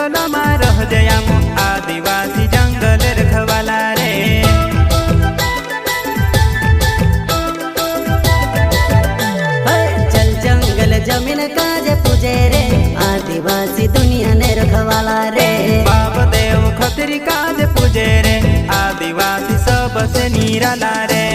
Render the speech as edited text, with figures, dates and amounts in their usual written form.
जंगलમાં રહજે આમ आदिवासी जंगल रखवाला रे। चल जंगल जमीन काजे पूजे रे आदिवासी दुनिया ने रखवाला रे। बाप देव खतरी काज पूजे रे आदिवासी सबसे निराला रे।